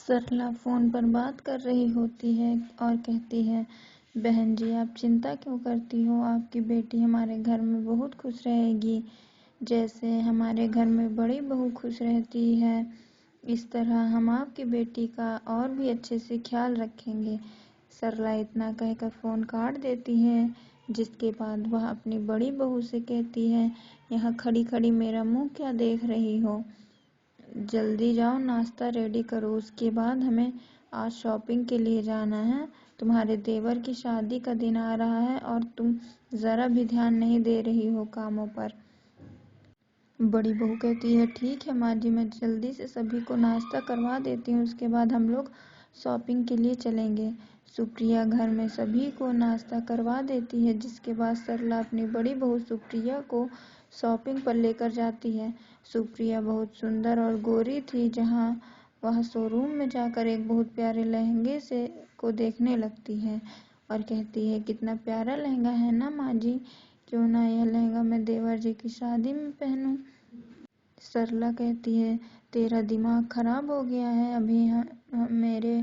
सरला phone पर बात कर रही होती है और कहती है, बहन जी आप चिंता क्यों करती हो, आपकी बेटी हमारे घर में बहुत खुश रहेगी। जैसे हमारे घर में बड़ी बहू खुश रहती है, इस तरह हम आपकी बेटी का और भी अच्छे से ख्याल रखेंगे। सरला इतना कहकर फ़ोन काट देती है, जिसके बाद वह अपनी बड़ी बहू से कहती है, यहाँ खड़ी खड़ी मेरा मुँह क्या देख रही हो, जल्दी जाओ नाश्ता रेडी करो, उसके बाद हमें आज शॉपिंग के लिए जाना है। तुम्हारे देवर की शादी का दिन आ रहा है और तुम ज़रा भी ध्यान नहीं दे रही हो कामों पर। बड़ी बहू कहती है, ठीक है माँ जी, मैं जल्दी से सभी को नाश्ता करवा देती हूँ, उसके बाद हम लोग शॉपिंग के लिए चलेंगे। सुप्रिया घर में सभी को नाश्ता करवा देती है, जिसके बाद सरला अपनी बड़ी बहू सुप्रिया को शॉपिंग पर लेकर जाती है। सुप्रिया बहुत सुंदर और गोरी थी, जहाँ वह शोरूम में जाकर एक बहुत प्यारे लहंगे से को देखने लगती है और कहती है, कितना प्यारा लहंगा है ना माँ जी, क्यों ना यह लहंगा मैं देवर जी की शादी में पहनूं। सरला कहती है, तेरा दिमाग खराब हो गया है, अभी मेरे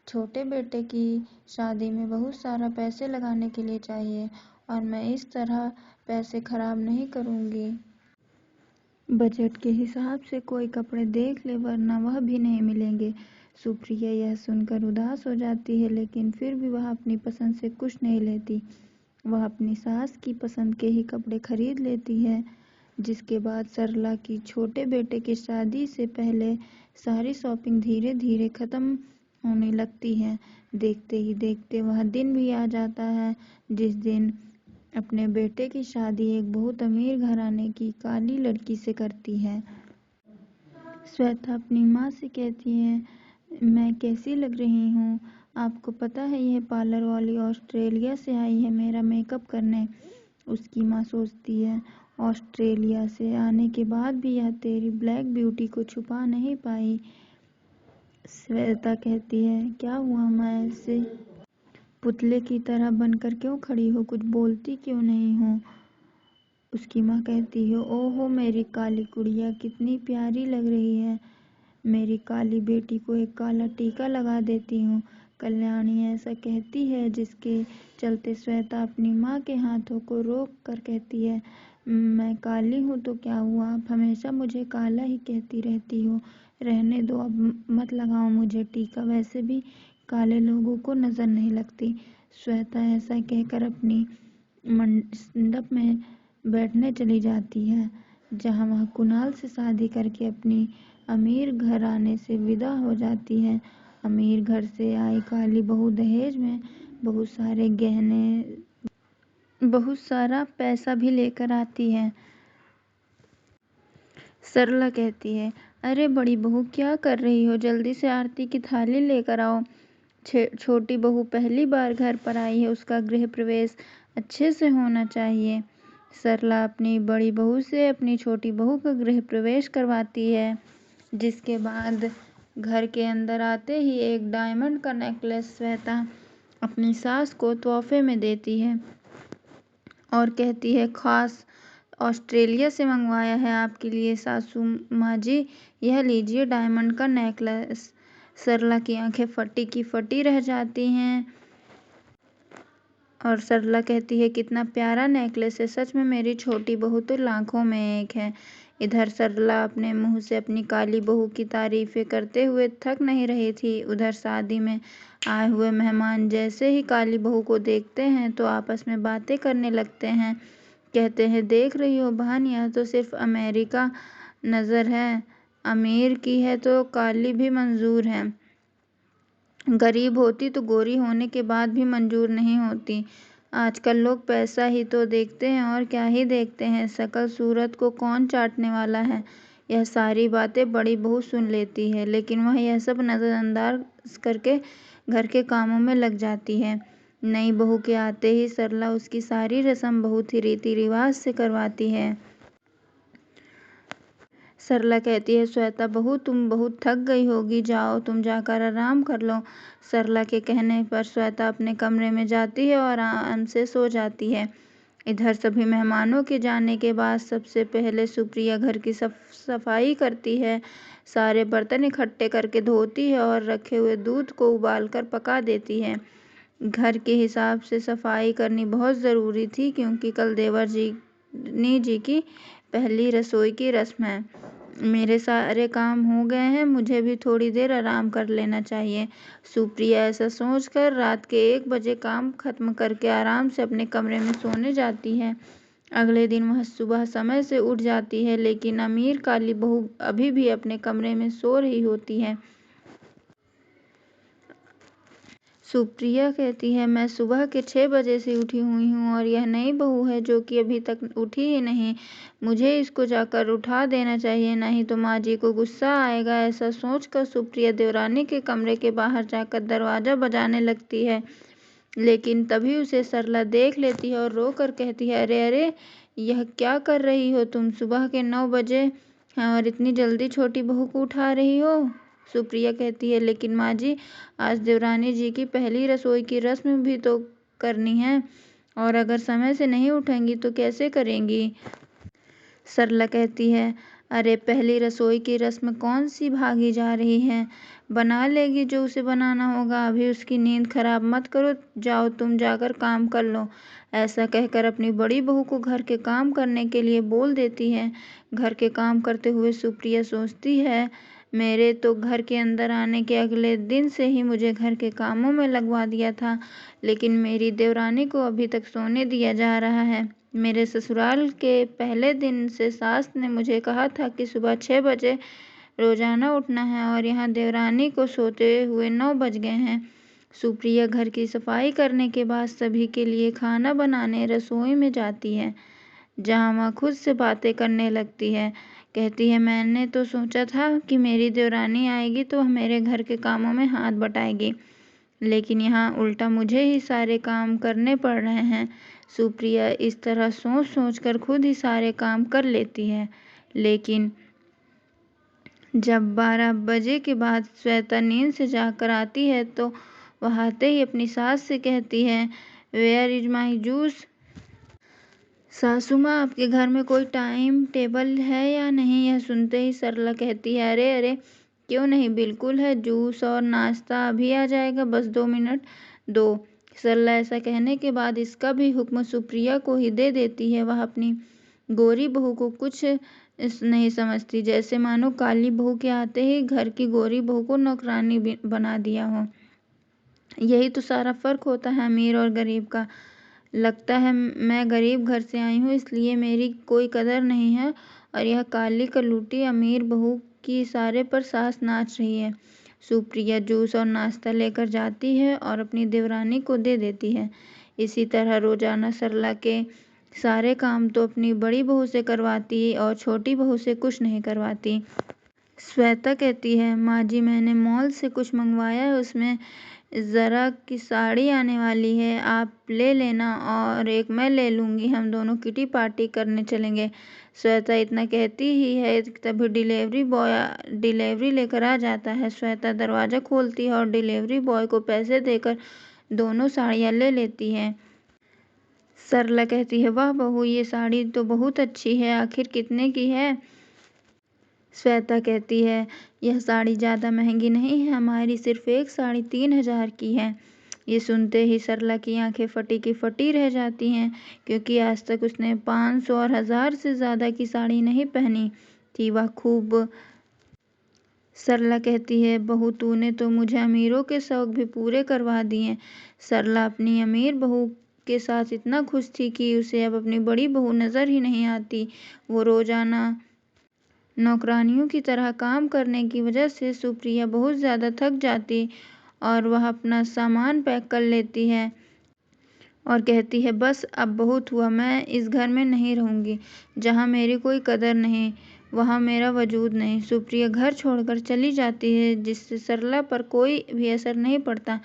छोटे बेटे की शादी में बहुत सारा पैसे लगाने के लिए चाहिए और मैं इस तरह पैसे खराब नहीं करूँगी। बजट के हिसाब से कोई कपड़े देख ले, वरना वह भी नहीं मिलेंगे। सुप्रिया यह सुनकर उदास हो जाती है, लेकिन फिर भी वह अपनी पसंद से कुछ नहीं लेती। वह अपनी सास की पसंद के ही कपड़े खरीद लेती है। जिसके बाद सरला की छोटे बेटे की शादी से पहले सारी शॉपिंग धीरे धीरे खत्म होने लगती है। देखते ही देखते वह दिन भी आ जाता है, जिस दिन अपने बेटे की शादी एक बहुत अमीर घराने की काली लड़की से करती है। श्वेता अपनी माँ से कहती है, मैं कैसी लग रही हूँ, आपको पता है यह पार्लर वाली ऑस्ट्रेलिया से आई है मेरा मेकअप करने। उसकी माँ सोचती है, ऑस्ट्रेलिया से आने के बाद भी यह तेरी ब्लैक ब्यूटी को छुपा नहीं पाई। श्वेता कहती है, क्या हुआ, मैं ऐसे पुतले की तरह बनकर क्यों खड़ी हो, कुछ बोलती क्यों नहीं हो। उसकी माँ कहती है, ओहो मेरी काली गुड़िया कितनी प्यारी लग रही है, मेरी काली बेटी को एक काला टीका लगा देती हूँ। कल्याणी ऐसा कहती है, जिसके चलते श्वेता अपनी माँ के हाथों को रोक कर कहती है, मैं काली हूँ तो क्या हुआ, आप हमेशा मुझे काला ही कहती रहती हो, रहने दो, अब मत लगाओ मुझे टीका, वैसे भी काले लोगों को नज़र नहीं लगती। श्वेता ऐसा कहकर अपनी मंडप में बैठने चली जाती है, जहाँ वह कुणाल से शादी करके अपनी अमीर घराने से विदा हो जाती है। अमीर घर से आई काली बहू दहेज में बहुत सारे गहने, बहुत सारा पैसा भी लेकर आती है। सरला कहती है, अरे बड़ी बहू क्या कर रही हो, जल्दी से आरती की थाली लेकर आओ। छोटी बहू पहली बार घर पर आई है, उसका गृह प्रवेश अच्छे से होना चाहिए। सरला अपनी बड़ी बहू से अपनी छोटी बहू का गृह प्रवेश करवाती है। जिसके बाद घर के अंदर आते ही एक डायमंड का नेकलेस श्वेता अपनी सास को तोहफे में देती है और कहती है, खास ऑस्ट्रेलिया से मंगवाया है आपके लिए सासू माँ जी, यह लीजिए डायमंड का नेकलेस। सरला की आंखें फटी की फटी रह जाती हैं और सरला कहती है, कितना प्यारा नेकलेस है, सच में मेरी छोटी बहू तो लाखों में एक है। इधर सरला अपने मुंह से अपनी काली बहू की तारीफें करते हुए थक नहीं रही थी। उधर शादी में आए हुए मेहमान जैसे ही काली बहू को देखते हैं तो आपस में बातें करने लगते हैं। कहते हैं, देख रही हो बहन, यह तो सिर्फ अमेरिका नज़र है, अमीर की है तो काली भी मंजूर है, गरीब होती तो गोरी होने के बाद भी मंजूर नहीं होती। आजकल लोग पैसा ही तो देखते हैं और क्या ही देखते हैं, शकल सूरत को कौन चाटने वाला है। यह सारी बातें बड़ी बहू सुन लेती है, लेकिन वह यह सब नज़रअंदाज करके घर के कामों में लग जाती है। नई बहू के आते ही सरला उसकी सारी रस्म बहुत ही रीति रिवाज से करवाती है। सरला कहती है, श्वेता बहू तुम बहुत थक गई होगी, जाओ तुम जाकर आराम कर लो। सरला के कहने पर श्वेता अपने कमरे में जाती है और आराम से सो जाती है। इधर सभी मेहमानों के जाने के बाद सबसे पहले सुप्रिया घर की सफाई करती है। सारे बर्तन इकट्ठे करके धोती है और रखे हुए दूध को उबालकर पका देती है। घर के हिसाब से सफाई करनी बहुत ज़रूरी थी क्योंकि कल देवरानी जी की पहली रसोई की रस्म है। मेरे सारे काम हो गए हैं, मुझे भी थोड़ी देर आराम कर लेना चाहिए। सुप्रिया ऐसा सोचकर रात के 1 बजे काम खत्म करके आराम से अपने कमरे में सोने जाती है। अगले दिन वह सुबह समय से उठ जाती है, लेकिन अमीर काली बहू अभी भी अपने कमरे में सो रही होती है। सुप्रिया कहती है, मैं सुबह के 6 बजे से उठी हुई हूँ और यह नई बहू है जो कि अभी तक उठी ही नहीं। मुझे इसको जाकर उठा देना चाहिए, नहीं तो माँ जी को गुस्सा आएगा। ऐसा सोचकर सुप्रिया देवरानी के कमरे के बाहर जाकर दरवाज़ा बजाने लगती है, लेकिन तभी उसे सरला देख लेती है और रो कर कहती है, अरे अरे, यह क्या कर रही हो तुम? सुबह के 9 बजे हैं और इतनी जल्दी छोटी बहू को उठा रही हो। सुप्रिया कहती है, लेकिन माँ जी, आज देवरानी जी की पहली रसोई की रस्म भी तो करनी है और अगर समय से नहीं उठेंगी तो कैसे करेंगी? सरला कहती है, अरे पहली रसोई की रस्म कौन सी भागी जा रही है, बना लेगी जो उसे बनाना होगा। अभी उसकी नींद खराब मत करो, जाओ तुम जाकर काम कर लो। ऐसा कहकर अपनी बड़ी बहू को घर के काम करने के लिए बोल देती है। घर के काम करते हुए सुप्रिया सोचती है, मेरे तो घर के अंदर आने के अगले दिन से ही मुझे घर के कामों में लगवा दिया था, लेकिन मेरी देवरानी को अभी तक सोने दिया जा रहा है। मेरे ससुराल के पहले दिन से सास ने मुझे कहा था कि सुबह 6 बजे रोजाना उठना है और यहाँ देवरानी को सोते हुए 9 बज गए हैं। सुप्रिया घर की सफाई करने के बाद सभी के लिए खाना बनाने रसोई में जाती है, जहाँ वह खुद से बातें करने लगती है। कहती है, मैंने तो सोचा था कि मेरी देवरानी आएगी तो वह मेरे घर के कामों में हाथ बटाएगी, लेकिन यहाँ उल्टा मुझे ही सारे काम करने पड़ रहे हैं। सुप्रिया इस तरह सोच सोच कर खुद ही सारे काम कर लेती है, लेकिन जब 12 बजे के बाद श्वेता नींद से जाकर आती है तो वह आते ही अपनी सास से कहती है, वेयर इज माई जूस? सासू माँ, आपके घर में कोई टाइम टेबल है या नहीं? यह सुनते ही सरला कहती है, अरे अरे, क्यों नहीं, बिल्कुल है, जूस और नाश्ता अभी आ जाएगा, बस 2 मिनट दो। सरला ऐसा कहने के बाद इसका भी हुक्म सुप्रिया को ही दे देती है। वह अपनी गोरी बहू को कुछ नहीं समझती, जैसे मानो काली बहू के आते ही घर की गोरी बहू को नौकरानी बना दिया हो। यही तो सारा फर्क होता है अमीर और गरीब का। लगता है मैं गरीब घर से आई हूँ इसलिए मेरी कोई कदर नहीं है, और यह काली कलूटी अमीर बहू की इशारे पर सास नाच रही है। सुप्रिया जूस और नाश्ता लेकर जाती है और अपनी देवरानी को दे देती है। इसी तरह रोजाना सरला के सारे काम तो अपनी बड़ी बहू से करवाती और छोटी बहू से कुछ नहीं करवाती। श्वेता कहती है, माँ जी, मैंने मॉल से कुछ मंगवाया है, उसमें ज़रा की साड़ी आने वाली है, आप ले लेना और एक मैं ले लूँगी, हम दोनों किटी पार्टी करने चलेंगे। श्वेता इतना कहती ही है तभी डिलीवरी बॉय डिलीवरी लेकर आ जाता है। श्वेता दरवाज़ा खोलती है और डिलीवरी बॉय को पैसे देकर दोनों साड़ियाँ ले लेती है। सरला कहती है, वाह बहू, ये साड़ी तो बहुत अच्छी है, आखिर कितने की है? श्वेता कहती है, यह साड़ी ज़्यादा महंगी नहीं है, हमारी सिर्फ एक साड़ी 3,000 की है। ये सुनते ही सरला की आंखें फटी की फटी रह जाती हैं, क्योंकि आज तक उसने 500 और 1000 से ज़्यादा की साड़ी नहीं पहनी थी। वह खूब सरला कहती है, बहू, तूने तो मुझे अमीरों के शौक भी पूरे करवा दिए। सरला अपनी अमीर बहू के साथ इतना खुश थी कि उसे अब अपनी बड़ी बहू नज़र ही नहीं आती। वो रोज़ाना नौकरानियों की तरह काम करने की वजह से सुप्रिया बहुत ज़्यादा थक जाती और वह अपना सामान पैक कर लेती है और कहती है, बस अब बहुत हुआ, मैं इस घर में नहीं रहूँगी। जहाँ मेरी कोई कदर नहीं, वहाँ मेरा वजूद नहीं। सुप्रिया घर छोड़कर चली जाती है, जिससे सरला पर कोई भी असर नहीं पड़ता,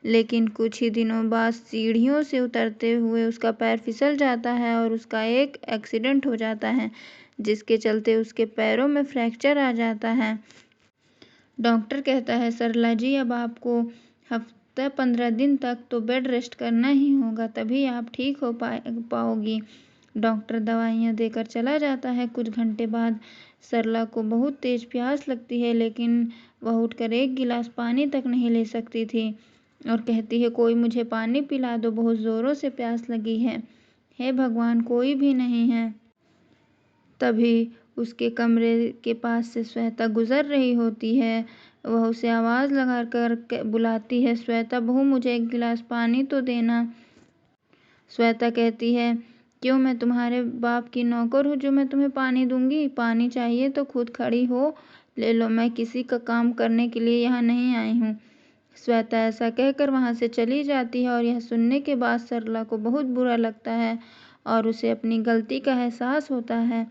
लेकिन कुछ ही दिनों बाद सीढ़ियों से उतरते हुए उसका पैर फिसल जाता है और उसका एक एक्सीडेंट हो जाता है, जिसके चलते उसके पैरों में फ्रैक्चर आ जाता है। डॉक्टर कहता है, सरला जी, अब आपको हफ्ता 15 दिन तक तो बेड रेस्ट करना ही होगा, तभी आप ठीक हो पाओगी। डॉक्टर दवाइयाँ देकर चला जाता है। कुछ घंटे बाद सरला को बहुत तेज प्यास लगती है, लेकिन वह उठकर एक गिलास पानी तक नहीं ले सकती थी और कहती है, कोई मुझे पानी पिला दो, बहुत ज़ोरों से प्यास लगी है। हे भगवान, कोई भी नहीं है। तभी उसके कमरे के पास से श्वेता गुजर रही होती है। वह उसे आवाज़ लगाकर बुलाती है, श्वेता बहू, मुझे एक गिलास पानी तो देना। श्वेता कहती है, क्यों, मैं तुम्हारे बाप की नौकर हूँ जो मैं तुम्हें पानी दूंगी? पानी चाहिए तो खुद खड़ी हो ले लो, मैं किसी का काम करने के लिए यहाँ नहीं आई हूँ। श्वेता ऐसा कहकर वहाँ से चली जाती है और यह सुनने के बाद सरला को बहुत बुरा लगता है और उसे अपनी गलती का एहसास होता है।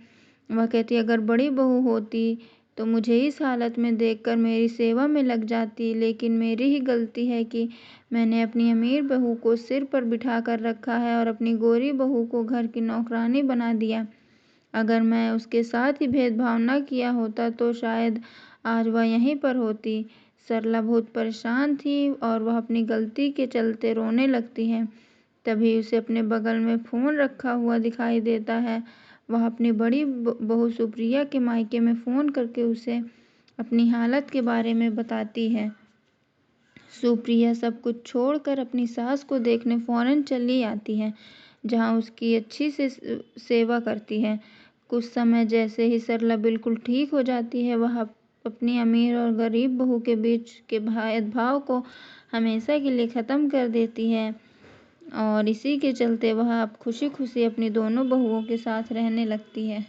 वह कहती, अगर बड़ी बहू होती तो मुझे इस हालत में देखकर मेरी सेवा में लग जाती, लेकिन मेरी ही गलती है कि मैंने अपनी अमीर बहू को सिर पर बिठा कर रखा है और अपनी गोरी बहू को घर की नौकरानी बना दिया। अगर मैं उसके साथ ही भेदभाव न किया होता तो शायद आज वह यहीं पर होती। सरला बहुत परेशान थी और वह अपनी गलती के चलते रोने लगती है। तभी उसे अपने बगल में फ़ोन रखा हुआ दिखाई देता है। वह अपनी बड़ी बहू सुप्रिया के मायके में फ़ोन करके उसे अपनी हालत के बारे में बताती है। सुप्रिया सब कुछ छोड़कर अपनी सास को देखने फ़ौरन चली आती है, जहां उसकी अच्छी से सेवा करती है। कुछ समय जैसे ही सरला बिल्कुल ठीक हो जाती है, वह अपनी अमीर और गरीब बहू के बीच के भेदभाव को हमेशा के लिए ख़त्म कर देती है और इसी के चलते वह अब खुशी खुशी अपनी दोनों बहुओं के साथ रहने लगती है।